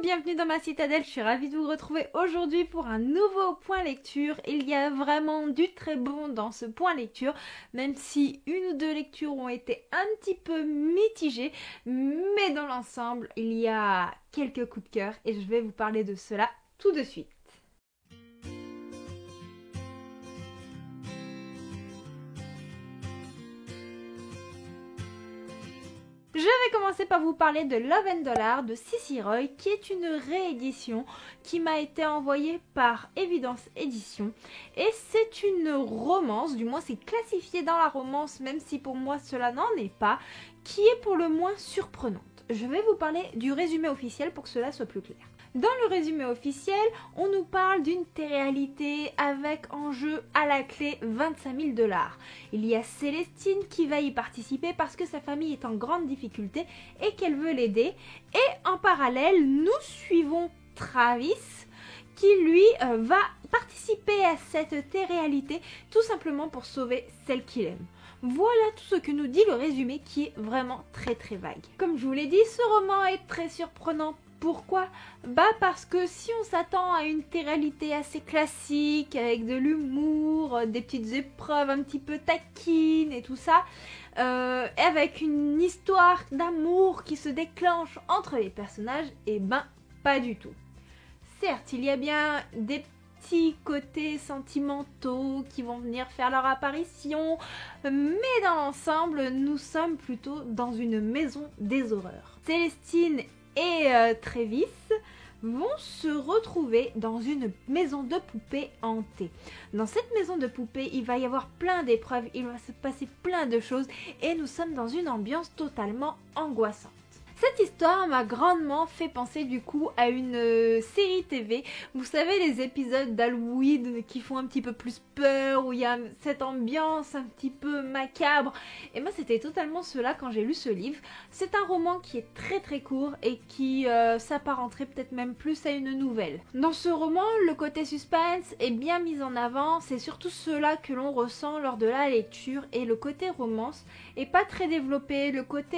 bienvenue dans ma citadelle, je suis ravie de vous retrouver aujourd'hui pour un nouveau point lecture. Il y a vraiment du très bon dans ce point lecture, même si une ou deux lectures ont été un petit peu mitigées, mais dans l'ensemble, il y a quelques coups de cœur et je vais vous parler de cela tout de suite. Je vais commencer par vous parler de Love and Dollar de Cici Roy, qui est une réédition qui m'a été envoyée par Évidence Édition. Et c'est une romance, du moins c'est classifié dans la romance, même si pour moi cela n'en est pas, qui est pour le moins surprenante. Je vais vous parler du résumé officiel pour que cela soit plus clair. Dans le résumé officiel, on nous parle d'une télé-réalité avec en jeu à la clé 25 000 $. Il y a Célestine qui va y participer parce que sa famille est en grande difficulté et qu'elle veut l'aider. Et en parallèle, nous suivons Travis qui lui va participer à cette télé-réalité tout simplement pour sauver celle qu'il aime. Voilà tout ce que nous dit le résumé qui est vraiment très vague. Comme je vous l'ai dit, ce roman est très surprenant. Pourquoi ? Parce que si on s'attend à une réalité assez classique, avec de l'humour, des petites épreuves un petit peu taquines et tout ça, avec une histoire d'amour qui se déclenche entre les personnages, pas du tout. Certes, il y a bien des petits côtés sentimentaux qui vont venir faire leur apparition, mais dans l'ensemble, nous sommes plutôt dans une maison des horreurs. Célestine et Travis vont se retrouver dans une maison de poupées hantée. Dans cette maison de poupées, il va y avoir plein d'épreuves, il va se passer plein de choses et nous sommes dans une ambiance totalement angoissante. Cette histoire m'a grandement fait penser du coup à une série TV. Vous savez, les épisodes d'Halloween qui font un petit peu plus peur, où il y a cette ambiance un petit peu macabre. Et moi, c'était totalement cela quand j'ai lu ce livre. C'est un roman qui est très court et qui s'apparenterait peut-être même plus à une nouvelle. Dans ce roman, le côté suspense est bien mis en avant. C'est surtout cela que l'on ressent lors de la lecture. Et le côté romance est pas très développé. Le côté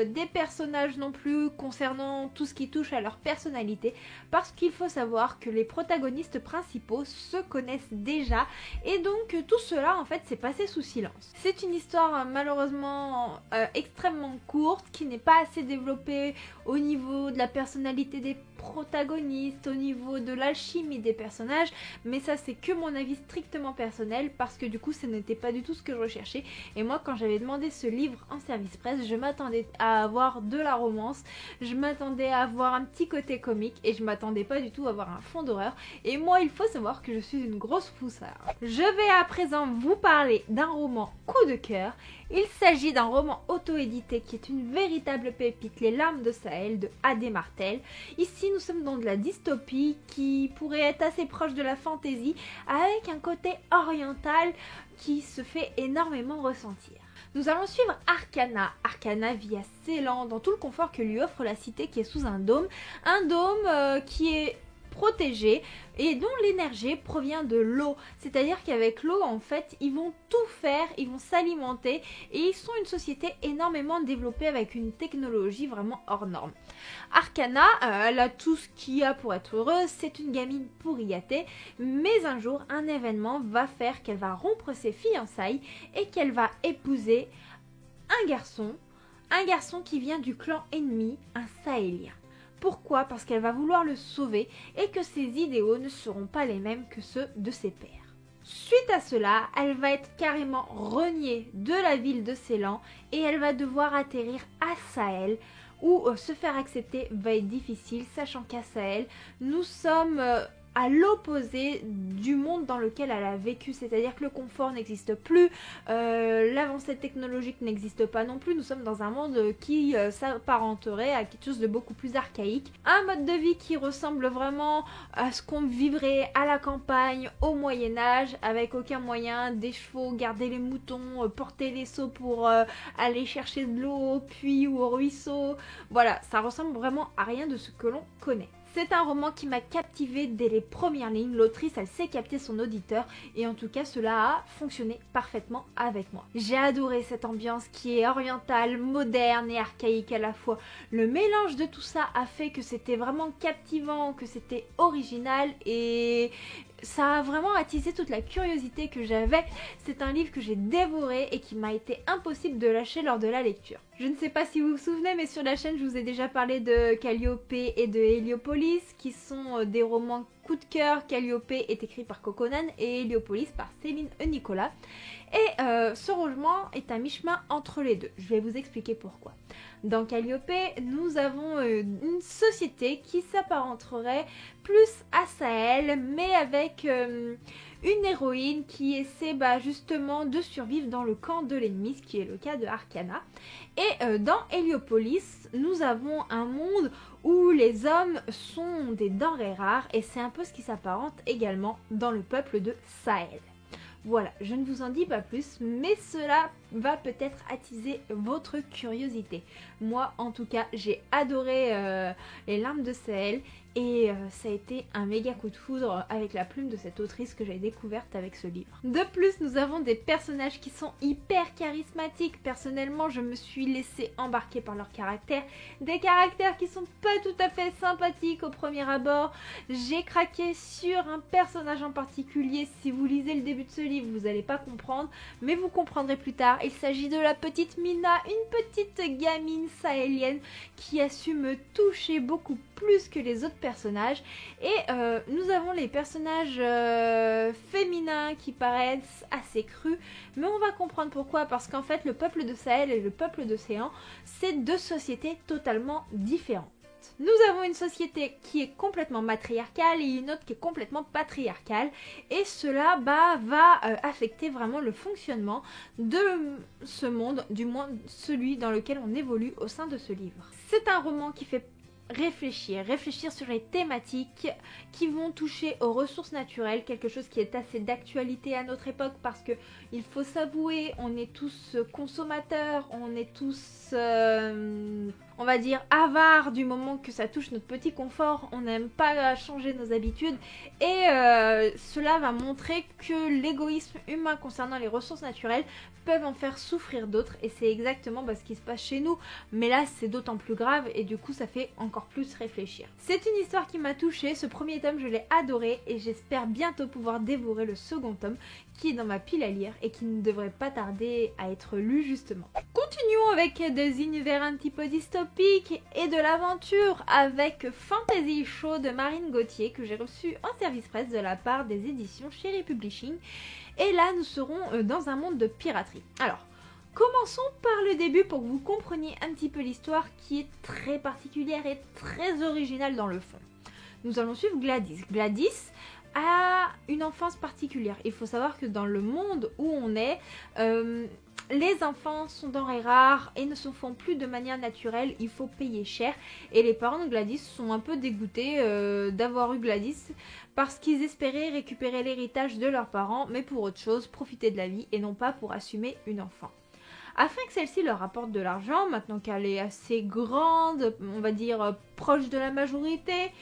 des personnages non plus concernant tout ce qui touche à leur personnalité, parce qu'il faut savoir que les protagonistes principaux se connaissent déjà et donc tout cela en fait s'est passé sous silence. C'est une histoire malheureusement extrêmement courte qui n'est pas assez développée au niveau de la personnalité des protagonistes, au niveau de l'alchimie des personnages, mais ça c'est que mon avis strictement personnel parce que du coup ça n'était pas du tout ce que je recherchais et moi quand j'avais demandé ce livre en service presse, je m'attendais à avoir de la romance, je m'attendais à avoir un petit côté comique et je m'attendais pas du tout à avoir un fond d'horreur et moi il faut savoir que je suis une grosse foussard. Je vais à présent vous parler d'un roman coup de cœur. Il s'agit d'un roman auto-édité qui est une véritable pépite, Les larmes de Sahel de A.D. Martel. Ici nous sommes dans de la dystopie qui pourrait être assez proche de la fantaisie avec un côté oriental qui se fait énormément ressentir. Nous allons suivre Arcana. Arcana vit à Ceylan dans tout le confort que lui offre la cité qui est sous un dôme qui est protégé et dont l'énergie provient de l'eau. C'est-à-dire qu'avec l'eau, en fait, ils vont tout faire, ils vont s'alimenter et ils sont une société énormément développée avec une technologie vraiment hors norme. Arcana, elle a tout ce qu'il y a pour être heureuse, c'est une gamine pourriatée, mais un jour, un événement va faire qu'elle va rompre ses fiançailles et qu'elle va épouser un garçon qui vient du clan ennemi, un Sahélien. Pourquoi ? Parce qu'elle va vouloir le sauver et que ses idéaux ne seront pas les mêmes que ceux de ses pères. Suite à cela, elle va être carrément reniée de la ville de Ceylan et elle va devoir atterrir à Sahel où se faire accepter va être difficile, sachant qu'à Sahel, nous sommes à l'opposé du monde dans lequel elle a vécu, c'est-à-dire que le confort n'existe plus, l'avancée technologique n'existe pas non plus, nous sommes dans un monde qui s'apparenterait à quelque chose de beaucoup plus archaïque, un mode de vie qui ressemble vraiment à ce qu'on vivrait à la campagne au Moyen-Âge, avec aucun moyen, des chevaux, garder les moutons, porter les seaux pour aller chercher de l'eau au puits ou au ruisseau, voilà, ça ressemble vraiment à rien de ce que l'on connaît. C'est un roman qui m'a captivé dès les premières lignes. L'autrice, elle sait capter son auditeur et en tout cas, cela a fonctionné parfaitement avec moi. J'ai adoré cette ambiance qui est orientale, moderne et archaïque à la fois. Le mélange de tout ça a fait que c'était vraiment captivant, que c'était original et ça a vraiment attisé toute la curiosité que j'avais. C'est un livre que j'ai dévoré et qui m'a été impossible de lâcher lors de la lecture. Je ne sais pas si vous vous souvenez, mais sur la chaîne, je vous ai déjà parlé de Calliope et de Héliopolis, qui sont des romans coup de cœur. Calliope est écrit par Coconan et Héliopolis par Céline Nicolas. Et ce roman est à mi-chemin entre les deux. Je vais vous expliquer pourquoi. Dans Calliope, nous avons une société qui s'apparenterait plus à Sahel, mais avec une héroïne qui essaie justement de survivre dans le camp de l'ennemi, ce qui est le cas de Arcana. Et dans Héliopolis, nous avons un monde où les hommes sont des denrées rares et c'est un peu ce qui s'apparente également dans le peuple de Sahel. Voilà, je ne vous en dis pas plus, mais cela va peut-être attiser votre curiosité. Moi, en tout cas, j'ai adoré Les Larmes de Sahel et ça a été un méga coup de foudre avec la plume de cette autrice que j'ai découverte avec ce livre. De plus, nous avons des personnages qui sont hyper charismatiques. Personnellement, je me suis laissée embarquer par leur caractère. Des caractères qui sont pas tout à fait sympathiques au premier abord. J'ai craqué sur un personnage en particulier. Si vous lisez le début de ce livre, vous n'allez pas comprendre, mais vous comprendrez plus tard. Il s'agit de la petite Mina, une petite gamine sahélienne qui a su me toucher beaucoup plus que les autres personnages. Et nous avons les personnages féminins qui paraissent assez crus, mais on va comprendre pourquoi, parce qu'en fait le peuple de Sahel et le peuple d'Océan, c'est deux sociétés totalement différentes. Nous avons une société qui est complètement matriarcale et une autre qui est complètement patriarcale, et cela va affecter vraiment le fonctionnement de ce monde, du moins celui dans lequel on évolue au sein de ce livre. C'est un roman qui fait réfléchir sur les thématiques qui vont toucher aux ressources naturelles, quelque chose qui est assez d'actualité à notre époque parce que il faut s'avouer, on est tous consommateurs, on est tous on va dire avares du moment que ça touche notre petit confort, on n'aime pas changer nos habitudes et cela va montrer que l'égoïsme humain concernant les ressources naturelles peuvent en faire souffrir d'autres et c'est exactement ce qui se passe chez nous, mais là c'est d'autant plus grave et du coup ça fait encore plus réfléchir. C'est une histoire qui m'a touchée, ce premier tome je l'ai adoré et j'espère bientôt pouvoir dévorer le second tome qui est dans ma pile à lire et qui ne devrait pas tarder à être lu justement. Continuons avec des univers un petit peu dystopiques et de l'aventure avec Fantasy Show de Marine Gauthier que j'ai reçu en service presse de la part des éditions Cherry Publishing. Et là nous serons dans un monde de piraterie. Alors, commençons par le début pour que vous compreniez un petit peu l'histoire qui est très particulière et très originale dans le fond. Nous allons suivre Gladys. Gladys a une enfance particulière. Il faut savoir que dans le monde où on est, les enfants sont denrées rares et ne se font plus de manière naturelle, il faut payer cher. Et les parents de Gladys sont un peu dégoûtés d'avoir eu Gladys parce qu'ils espéraient récupérer l'héritage de leurs parents, mais pour autre chose, profiter de la vie et non pas pour assumer une enfant. Afin que celle-ci leur apporte de l'argent, maintenant qu'elle est assez grande, on va dire proche de la majorité,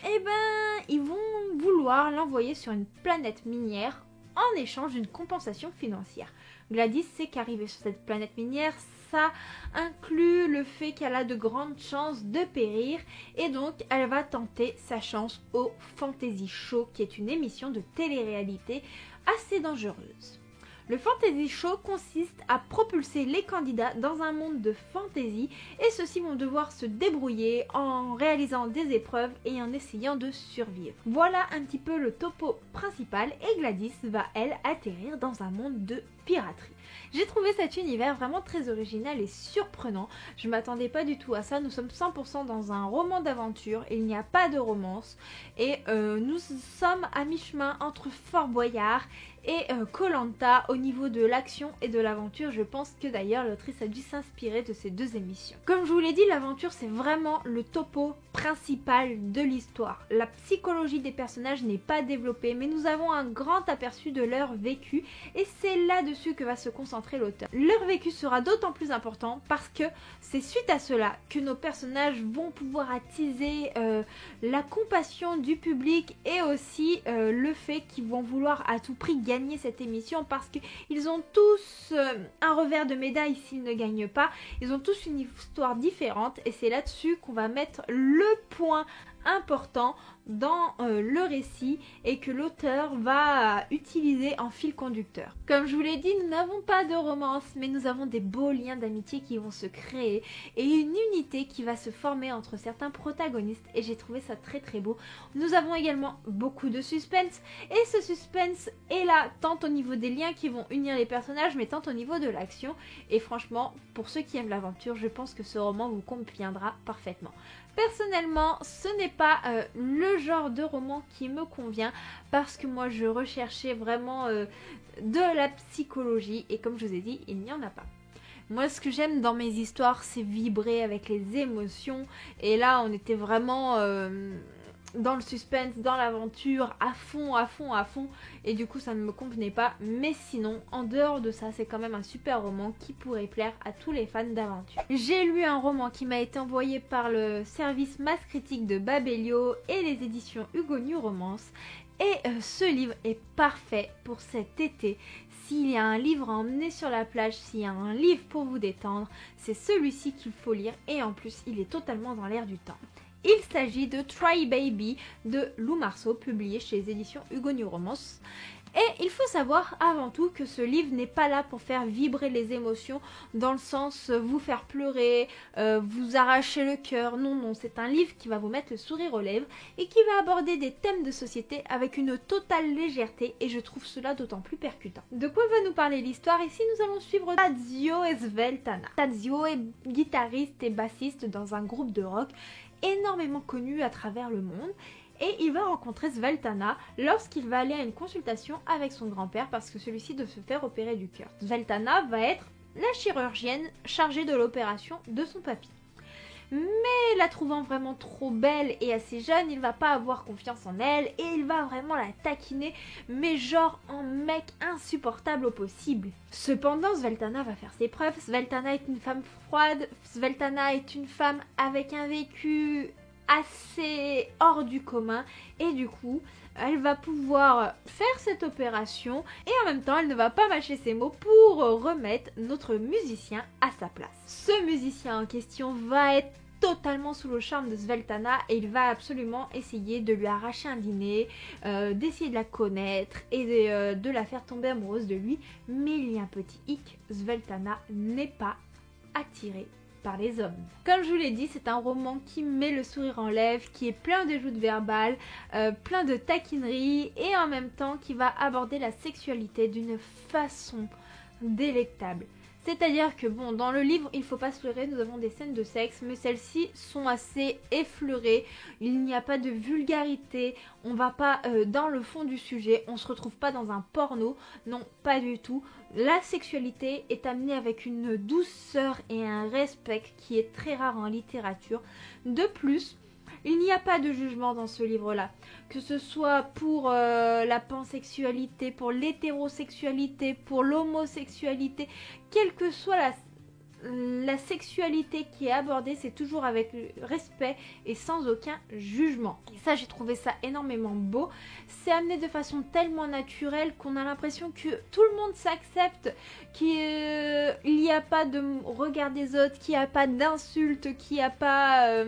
ils vont vouloir l'envoyer sur une planète minière en échange d'une compensation financière. Gladys sait qu'arriver sur cette planète minière, ça inclut le fait qu'elle a de grandes chances de périr et donc elle va tenter sa chance au Fantasy Show qui est une émission de télé-réalité assez dangereuse. Le Fantasy Show consiste à propulser les candidats dans un monde de fantasy et ceux-ci vont devoir se débrouiller en réalisant des épreuves et en essayant de survivre. Voilà un petit peu le topo principal et Gladys va elle atterrir dans un monde de piraterie. J'ai trouvé cet univers vraiment très original et surprenant. Je m'attendais pas du tout à ça. Nous sommes 100% dans un roman d'aventure. Il n'y a pas de romance. Et nous sommes à mi-chemin entre Fort Boyard et Koh-Lanta au niveau de l'action et de l'aventure. Je pense que d'ailleurs l'autrice a dû s'inspirer de ces deux émissions. Comme je vous l'ai dit, l'aventure c'est vraiment le topo principal de l'histoire. La psychologie des personnages n'est pas développée, mais nous avons un grand aperçu de leur vécu et c'est là-dessus que va se concentrer l'auteur. Leur vécu sera d'autant plus important parce que c'est suite à cela que nos personnages vont pouvoir attiser la compassion du public et aussi le fait qu'ils vont vouloir à tout prix gagner cette émission parce qu'ils ont tous un revers de médaille s'ils ne gagnent pas. Ils ont tous une histoire différente et c'est là-dessus qu'on va mettre le point important dans le récit et que l'auteur va utiliser en fil conducteur. Comme je vous l'ai dit, nous n'avons pas de romance, mais nous avons des beaux liens d'amitié qui vont se créer et une unité qui va se former entre certains protagonistes et j'ai trouvé ça très très beau. Nous avons également beaucoup de suspense et ce suspense est là tant au niveau des liens qui vont unir les personnages mais tant au niveau de l'action et franchement, pour ceux qui aiment l'aventure, je pense que ce roman vous conviendra parfaitement. Personnellement, ce n'est pas le genre de roman qui me convient parce que moi je recherchais vraiment de la psychologie et comme je vous ai dit, il n'y en a pas. Moi ce que j'aime dans mes histoires c'est vibrer avec les émotions et là on était vraiment dans le suspense, dans l'aventure, à fond et du coup ça ne me convenait pas mais sinon en dehors de ça c'est quand même un super roman qui pourrait plaire à tous les fans d'aventure. J'ai lu un roman qui m'a été envoyé par le service Masse Critique de Babelio et les éditions Hugo New Romance et ce livre est parfait pour cet été. S'il y a un livre à emmener sur la plage, s'il y a un livre pour vous détendre, c'est celui-ci qu'il faut lire et en plus il est totalement dans l'air du temps. Il s'agit de Try Baby de Lou Marceau, publié chez les éditions Hugo New Romance. Et il faut savoir avant tout que ce livre n'est pas là pour faire vibrer les émotions dans le sens vous faire pleurer, vous arracher le cœur. Non, non, c'est un livre qui va vous mettre le sourire aux lèvres et qui va aborder des thèmes de société avec une totale légèreté et je trouve cela d'autant plus percutant. De quoi va nous parler l'histoire? Ici, nous allons suivre Tadzio et Sveltana. Tadzio est guitariste et bassiste dans un groupe de rock énormément connu à travers le monde. Et il va rencontrer Sveltana lorsqu'il va aller à une consultation avec son grand-père parce que celui-ci doit se faire opérer du cœur. Sveltana va être la chirurgienne chargée de l'opération de son papy. Mais la trouvant vraiment trop belle et assez jeune, il va pas avoir confiance en elle et il va vraiment la taquiner, mais genre en mec insupportable au possible. Cependant, Sveltana va faire ses preuves. Sveltana est une femme froide, Sveltana est une femme avec un vécu assez hors du commun et du coup elle va pouvoir faire cette opération et en même temps elle ne va pas mâcher ses mots pour remettre notre musicien à sa place. Ce musicien en question va être totalement sous le charme de Sveltana et il va absolument essayer de lui arracher un dîner, d'essayer de la connaître et de la faire tomber amoureuse de lui, mais il y a un petit hic, Sveltana n'est pas attirée par les hommes. Comme je vous l'ai dit, c'est un roman qui met le sourire en lèvres, qui est plein de joutes verbales, plein de taquineries et en même temps qui va aborder la sexualité d'une façon délectable. C'est-à-dire que bon, dans le livre, il ne faut pas se leurrer, nous avons des scènes de sexe, mais celles-ci sont assez effleurées, il n'y a pas de vulgarité, on va pas dans le fond du sujet, on se retrouve pas dans un porno, non, pas du tout. La sexualité est amenée avec une douceur et un respect qui est très rare en littérature. De plus, il n'y a pas de jugement dans ce livre-là, que ce soit pour la pansexualité, pour l'hétérosexualité, pour l'homosexualité, quelle que soit la sexualité qui est abordée, c'est toujours avec respect et sans aucun jugement. Et ça, j'ai trouvé ça énormément beau. C'est amené de façon tellement naturelle qu'on a l'impression que tout le monde s'accepte, qu'il n'y a pas de regard des autres, qu'il n'y a pas d'insultes, qu'il n'y a pas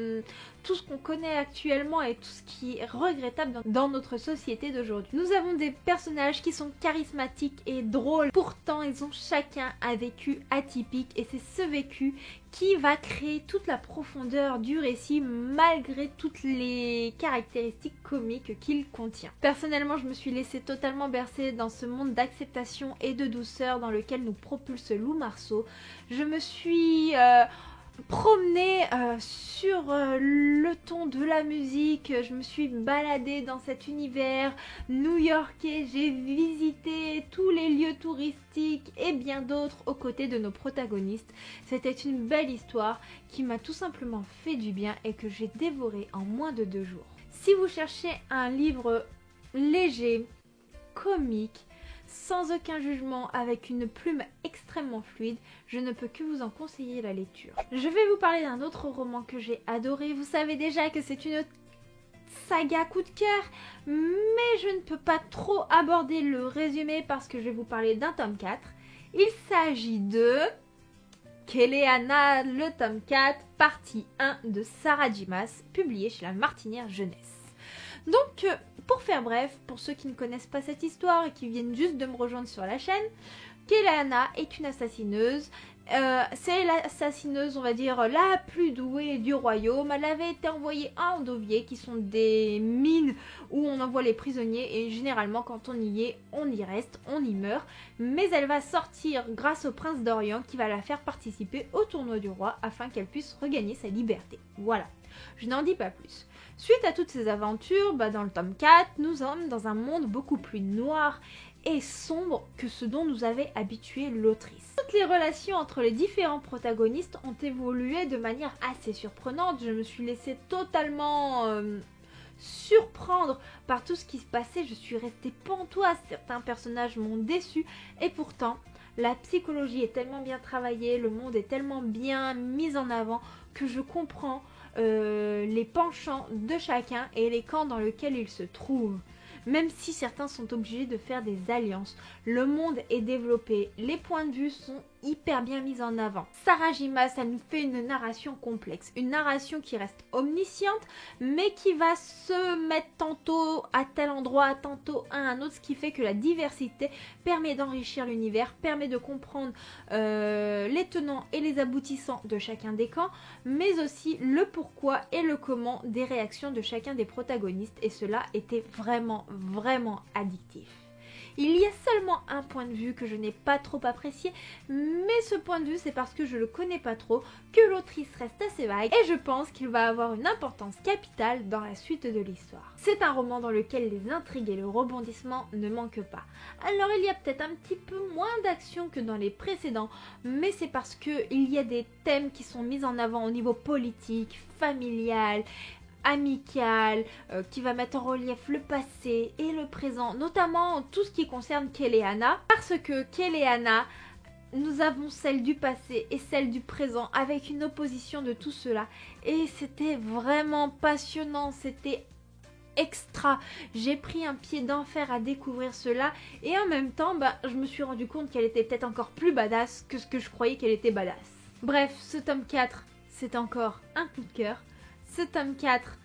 tout ce qu'on connaît actuellement et tout ce qui est regrettable dans notre société d'aujourd'hui. Nous avons des personnages qui sont charismatiques et drôles, pourtant ils ont chacun un vécu atypique et c'est ce vécu qui va créer toute la profondeur du récit malgré toutes les caractéristiques comiques qu'il contient. Personnellement, je me suis laissée totalement bercer dans ce monde d'acceptation et de douceur dans lequel nous propulse Lou Marceau. Je me suis promenée sur le ton de la musique, je me suis baladée dans cet univers new-yorkais, j'ai visité tous les lieux touristiques et bien d'autres aux côtés de nos protagonistes. C'était une belle histoire qui m'a tout simplement fait du bien et que j'ai dévoré en moins de 2 jours. Si vous cherchez un livre léger, comique, sans aucun jugement, avec une plume extrêmement fluide. Je ne peux que vous en conseiller la lecture. Je vais vous parler d'un autre roman que j'ai adoré. Vous savez déjà que c'est une saga coup de cœur, mais je ne peux pas trop aborder le résumé parce que je vais vous parler d'un tome 4. Il s'agit de Kéléana, le tome 4, partie 1 de Sarah Dimas, publié chez la Martinière Jeunesse. Donc, pour faire bref, pour ceux qui ne connaissent pas cette histoire et qui viennent juste de me rejoindre sur la chaîne, Kéléana est une assassineuse. C'est l'assassineuse, on va dire, la plus douée du royaume. Elle avait été envoyée à Andovier, qui sont des mines où on envoie les prisonniers. Et généralement, quand on y est, on y reste, on y meurt. Mais elle va sortir grâce au prince d'Orient, qui va la faire participer au tournoi du roi, afin qu'elle puisse regagner sa liberté. Voilà, je n'en dis pas plus. Suite à toutes ces aventures, dans le tome 4, nous sommes dans un monde beaucoup plus noir et sombre que ce dont nous avait habitué l'autrice. Toutes les relations entre les différents protagonistes ont évolué de manière assez surprenante. Je me suis laissée totalement surprendre par tout ce qui se passait. Je suis restée pantoise. Certains personnages m'ont déçue et pourtant la psychologie est tellement bien travaillée, le monde est tellement bien mis en avant que je comprends les penchants de chacun et les camps dans lesquels ils se trouvent. Même si certains sont obligés de faire des alliances, le monde est développé, les points de vue sont hyper bien mis en avant. Sarah Dimas, elle nous fait une narration complexe, une narration qui reste omnisciente, mais qui va se mettre tantôt à tel endroit, tantôt à un autre, ce qui fait que la diversité permet d'enrichir l'univers, permet de comprendre les tenants et les aboutissants de chacun des camps, mais aussi le pourquoi et le comment des réactions de chacun des protagonistes, et cela était vraiment addictif. Il y a seulement un point de vue que je n'ai pas trop apprécié, mais ce point de vue c'est parce que je le connais pas trop, que l'autrice reste assez vague et je pense qu'il va avoir une importance capitale dans la suite de l'histoire. C'est un roman dans lequel les intrigues et le rebondissement ne manquent pas. Alors il y a peut-être un petit peu moins d'action que dans les précédents, mais c'est parce que il y a des thèmes qui sont mis en avant au niveau politique, familial, amical, qui va mettre en relief le passé et le présent, notamment tout ce qui concerne Kéléana, parce que Kéléana, nous avons celle du passé et celle du présent avec une opposition de tout cela et c'était vraiment passionnant, c'était extra. J'ai pris un pied d'enfer à découvrir cela et en même temps je me suis rendu compte qu'elle était peut-être encore plus badass que ce que je croyais qu'elle était badass. Bref, ce tome 4 c'est encore un coup de cœur. Ce tome 4,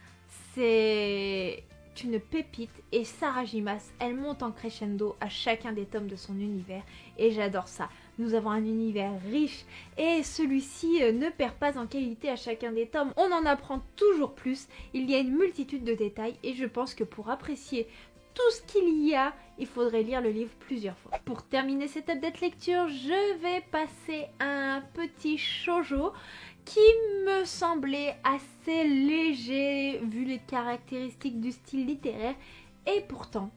c'est une pépite et Sarah Dimas, elle monte en crescendo à chacun des tomes de son univers et j'adore ça. Nous avons un univers riche et celui-ci ne perd pas en qualité à chacun des tomes. On en apprend toujours plus, il y a une multitude de détails et je pense que pour apprécier tout ce qu'il y a, il faudrait lire le livre plusieurs fois. Pour terminer cette update lecture, je vais passer à un petit shoujo qui me semblait assez léger vu les caractéristiques du style littéraire et pourtant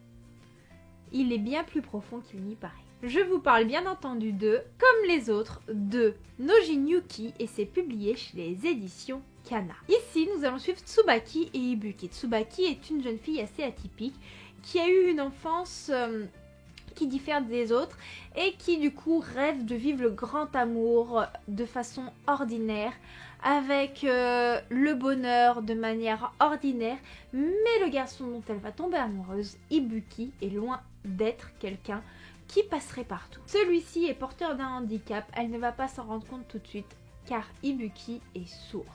il est bien plus profond qu'il n'y paraît. Je vous parle bien entendu de, comme les autres, de Nojin Yuki et c'est publié chez les éditions Kana. Ici nous allons suivre Tsubaki et Ibuki. Tsubaki est une jeune fille assez atypique qui a eu une enfance qui diffère des autres et qui du coup rêve de vivre le grand amour de façon ordinaire avec le bonheur de manière ordinaire, mais le garçon dont elle va tomber amoureuse, Ibuki, est loin d'être quelqu'un qui passerait partout. Celui-ci est porteur d'un handicap, elle ne va pas s'en rendre compte tout de suite car Ibuki est sourd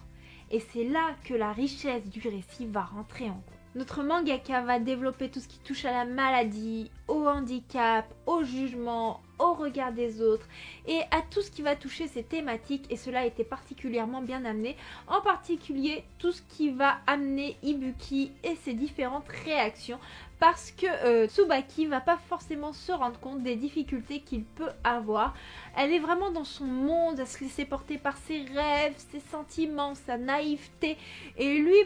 et c'est là que la richesse du récit va rentrer en compte. Notre mangaka va développer tout ce qui touche à la maladie, au handicap, au jugement, au regard des autres et à tout ce qui va toucher ces thématiques et cela a été particulièrement bien amené, en particulier tout ce qui va amener Ibuki et ses différentes réactions parce que Tsubaki va pas forcément se rendre compte des difficultés qu'il peut avoir. Elle est vraiment dans son monde, à se laisser porter par ses rêves, ses sentiments, sa naïveté et lui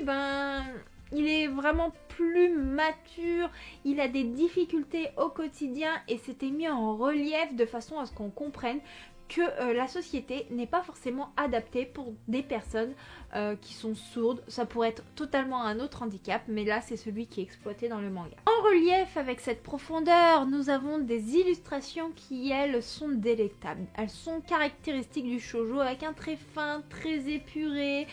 il est vraiment plus mature, il a des difficultés au quotidien et c'était mis en relief de façon à ce qu'on comprenne que la société n'est pas forcément adaptée pour des personnes qui sont sourdes. Ça pourrait être totalement un autre handicap, mais là c'est celui qui est exploité dans le manga. En relief avec cette profondeur, nous avons des illustrations qui elles sont délectables. Elles sont caractéristiques du shoujo avec un trait fin, très épuré,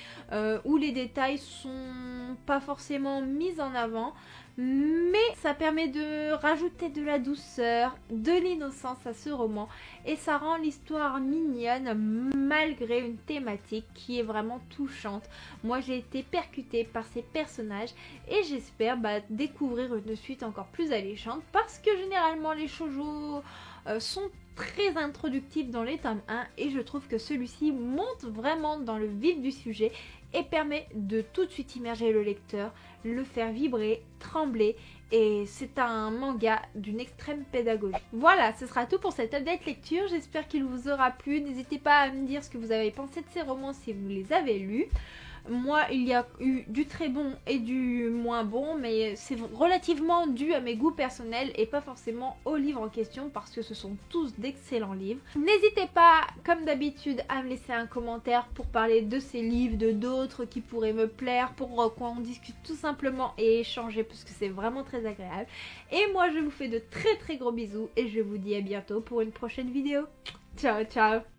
où les détails sont pas forcément mis en avant. Mais ça permet de rajouter de la douceur, de l'innocence à ce roman et ça rend l'histoire mignonne malgré une thématique qui est vraiment touchante. Moi j'ai été percutée par ces personnages et j'espère découvrir une suite encore plus alléchante parce que généralement les shoujo sont très introductifs dans les tomes 1 et je trouve que celui-ci monte vraiment dans le vif du sujet et permet de tout de suite immerger le lecteur, le faire vibrer, trembler et c'est un manga d'une extrême pédagogie. Voilà, ce sera tout pour cette update lecture, j'espère qu'il vous aura plu, n'hésitez pas à me dire ce que vous avez pensé de ces romans si vous les avez lus. Moi, il y a eu du très bon et du moins bon, mais c'est relativement dû à mes goûts personnels et pas forcément au livre en question parce que ce sont tous d'excellents livres. N'hésitez pas, comme d'habitude, à me laisser un commentaire pour parler de ces livres, de d'autres qui pourraient me plaire, pour qu'on discute tout simplement et échanger parce que c'est vraiment très agréable. Et moi, je vous fais de très gros bisous et je vous dis à bientôt pour une prochaine vidéo. Ciao, ciao!